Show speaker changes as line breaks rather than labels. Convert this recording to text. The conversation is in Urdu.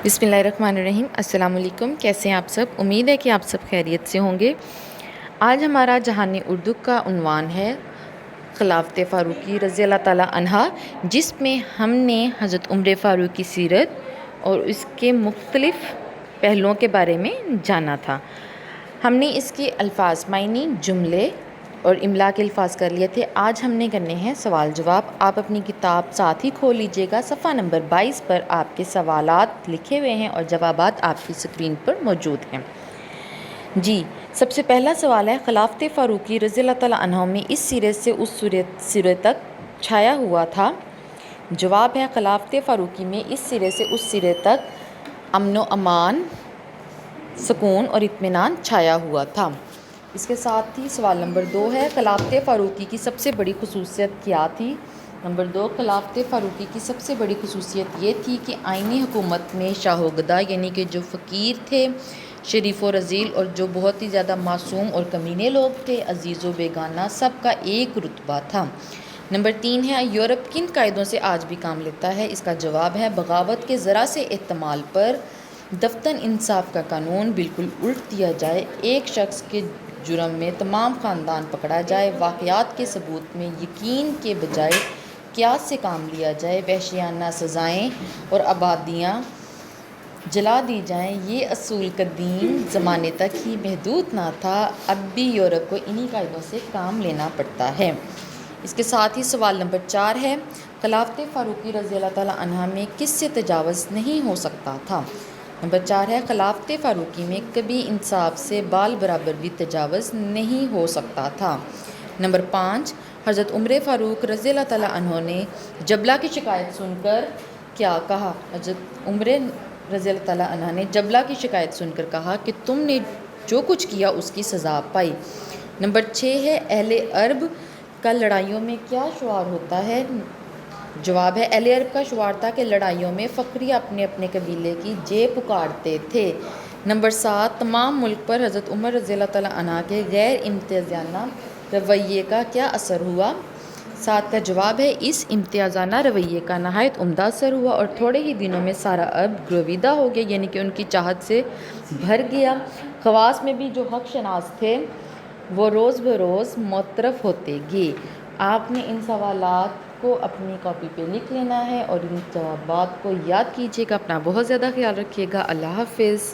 بسم اللہ الرحمن الرحیم۔ السلام علیکم، کیسے ہیں آپ سب؟ امید ہے کہ آپ سب خیریت سے ہوں گے۔ آج ہمارا جہانی اردو کا عنوان ہے خلافت فاروقی رضی اللہ تعالیٰ عنہ، جس میں ہم نے حضرت عمر فاروق کی سیرت اور اس کے مختلف پہلوؤں کے بارے میں جانا تھا۔ ہم نے اس کے الفاظ، معنی، جملے اور املا کے الفاظ کر لیے تھے۔ آج ہم نے کرنے ہیں سوال جواب۔ آپ اپنی کتاب ساتھ ہی کھول لیجئے گا۔ صفحہ نمبر 22 پر آپ کے سوالات لکھے ہوئے ہیں اور جوابات آپ کی اسکرین پر موجود ہیں۔ جی، سب سے پہلا سوال ہے، خلافت فاروقی رضی اللہ تعالیٰ عنہ میں اس سرے سے اس سرے تک چھایا ہوا تھا۔ جواب ہے، خلافت فاروقی میں اس سرے سے اس سرے تک امن و امان، سکون اور اطمینان چھایا ہوا تھا۔ اس کے ساتھ ہی سوال نمبر 2 ہے، خلافت فاروقی کی سب سے بڑی خصوصیت کیا تھی؟ نمبر 2، خلافت فاروقی کی سب سے بڑی خصوصیت یہ تھی کہ آئینی حکومت میں شاہ و گدا، یعنی کہ جو فقیر تھے، شریف و رذیل اور جو بہت ہی زیادہ معصوم اور کمینے لوگ تھے، عزیز و بیگانہ، سب کا ایک رتبہ تھا۔ نمبر 3 ہے، یورپ کن قاعدوں سے آج بھی کام لیتا ہے؟ اس کا جواب ہے، بغاوت کے ذرا سے احتمال پر دفتن انصاف کا قانون بالکل الٹ دیا جائے، ایک شخص کے جرم میں تمام خاندان پکڑا جائے، واقعات کے ثبوت میں یقین کے بجائے قیاس سے کام لیا جائے، وحشیانہ سزائیں اور آبادیاں جلا دی جائیں۔ یہ اصول قدیم زمانے تک ہی محدود نہ تھا، اب بھی یورپ کو انہی قاعدوں سے کام لینا پڑتا ہے۔ اس کے ساتھ ہی سوال نمبر 4 ہے، خلافت فاروقی رضی اللہ تعالیٰ عنہ میں کس سے تجاوز نہیں ہو سکتا تھا؟ نمبر 4 ہے، خلافت فاروقی میں کبھی انصاف سے بال برابر بھی تجاوز نہیں ہو سکتا تھا۔ نمبر 5، حضرت عمر فاروق رضی اللہ تعالیٰ عنہ نے جبلہ کی شکایت سن کر کیا کہا؟ حضرت عمر رضی اللہ تعالیٰ عنہ نے جبلہ کی شکایت سن کر کہا کہ تم نے جو کچھ کیا اس کی سزا پائی۔ نمبر 6 ہے، اہل عرب کا لڑائیوں میں کیا شعار ہوتا ہے؟ جواب ہے، اہل عرب کا شعار تھا کہ لڑائیوں میں فقیر اپنے اپنے قبیلے کی جے پکارتے تھے۔ نمبر 7، تمام ملک پر حضرت عمر رضی اللہ تعالیٰ عنہ کے غیر امتیازانہ رویے کا کیا اثر ہوا؟ 7 کا جواب ہے، اس امتیازانہ رویے کا نہایت عمدہ اثر ہوا اور تھوڑے ہی دنوں میں سارا عرب گرویدہ ہو گیا، یعنی کہ ان کی چاہت سے بھر گیا۔ خواص میں بھی جو حق شناس تھے وہ روز بروز معترف ہوتے گئے۔ آپ نے ان سوالات کو اپنی کاپی پہ لکھ لینا ہے اور ان جوابات کو یاد کیجیے گا۔ اپنا بہت زیادہ خیال رکھیے گا۔ اللہ حافظ۔